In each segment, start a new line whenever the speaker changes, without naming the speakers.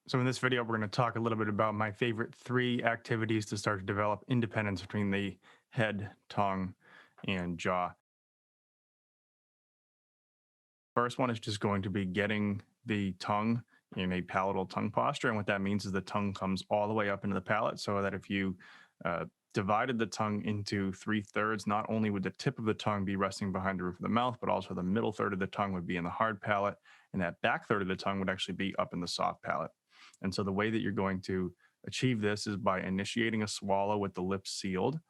So in this video, we're going to talk a little bit about my favorite 3 activities to start to develop independence between the head, tongue, and jaw. First one is just going to be getting the tongue in a palatal tongue posture. And what that means is the tongue comes all the way up into the palate, so that if you uh, divided the tongue into 3/3, not only would the tip of the tongue be resting behind the roof of the mouth, but also the middle third of the tongue would be in the hard palate, and that back third of the tongue would actually be up in the soft palate. And so the way that you're going to achieve this is by initiating a swallow with the lips sealed.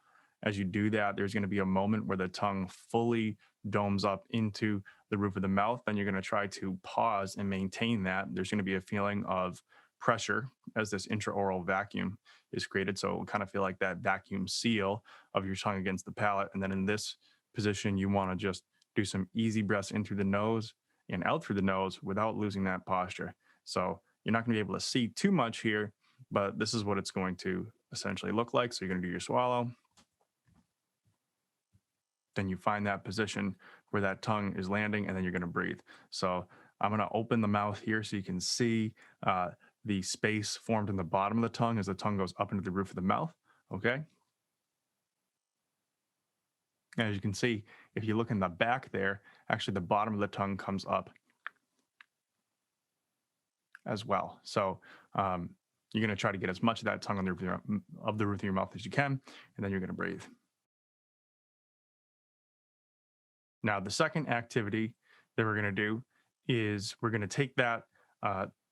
As you do that, there's going to be a moment where the tongue fully domes up into the roof of the mouth. Then you're going to try to pause and maintain that. There's going to be a feeling of pressure as this intraoral vacuum is created. So it'll kind of feel like that vacuum seal of your tongue against the palate. And then in this position, you want to just do some easy breaths in through the nose and out through the nose without losing that posture. So you're not going to be able to see too much here, but this is what it's going to essentially look like. So you're going to do your swallow. Then you find that position where that tongue is landing, and then you're going to breathe. So I'm going to open the mouth here so you can see the space formed in the bottom of the tongue as the tongue goes up into the roof of the mouth. Okay. As you can see, if you look in the back there, actually the bottom of the tongue comes up as well. So you're going to try to get as much of that tongue on the roof of the roof of your mouth as you can, and then you're going to breathe. Now, the second activity that we're going to do is we're going to take that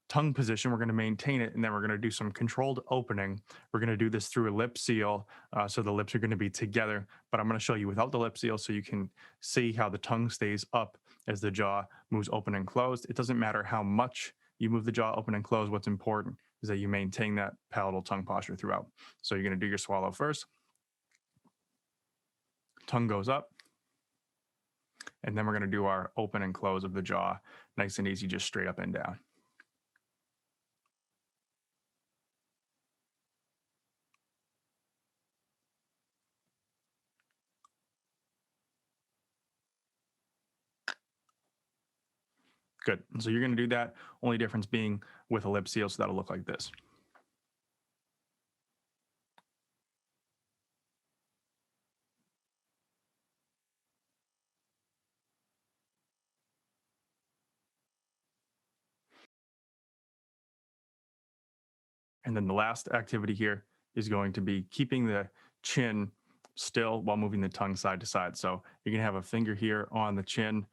tongue position, we're going to maintain it, and then we're going to do some controlled opening. We're going to do this through a lip seal. So the lips are going to be together, but I'm going to show you without the lip seal so you can see how the tongue stays up as the jaw moves open and closed. It doesn't matter how much you move the jaw open and close. What's important is that you maintain that palatal tongue posture throughout. So you're going to do your swallow first. Tongue goes up. And then we're going to do our open and close of the jaw, nice and easy, just straight up and down. Good. So you're going to do that, only difference being with a lip seal, so that'll look like this. And then the last activity here is going to be keeping the chin still while moving the tongue side to side. So you're going to have a finger here on the chin,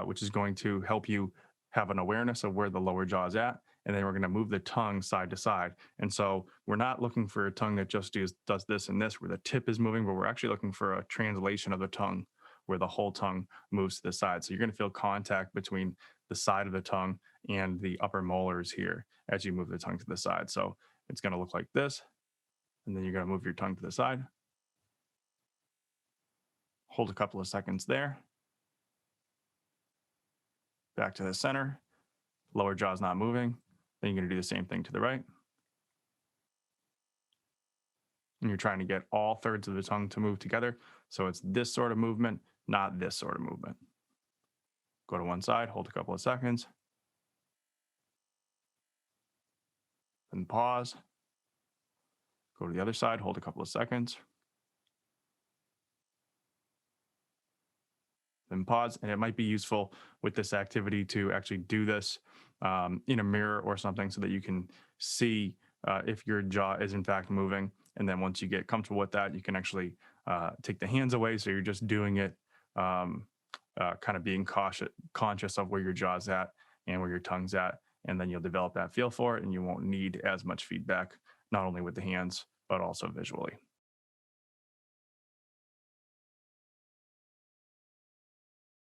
which is going to help you have an awareness of where the lower jaw is at. And then we're going to move the tongue side to side. And so we're not looking for a tongue that just does this and this, where the tip is moving, but we're actually looking for a translation of the tongue where the whole tongue moves to the side. So you're going to feel contact between the side of the tongue and the upper molars here as you move the tongue to the side. So it's going to look like this. And then you're going to move your tongue to the side. Hold a couple of seconds there. Back to the center. Lower jaw's not moving. Then you're going to do the same thing to the right. And you're trying to get all thirds of the tongue to move together. So it's this sort of movement, not this sort of movement. Go to one side, hold a couple of seconds. Then pause. Go to the other side, hold a couple of seconds. Then pause. And it might be useful with this activity to actually do this in a mirror or something so that you can see if your jaw is in fact moving. And then once you get comfortable with that, you can actually take the hands away. So you're just doing it, kind of being conscious of where your jaw's at and where your tongue's at. And then you'll develop that feel for it, and you won't need as much feedback, not only with the hands, but also visually.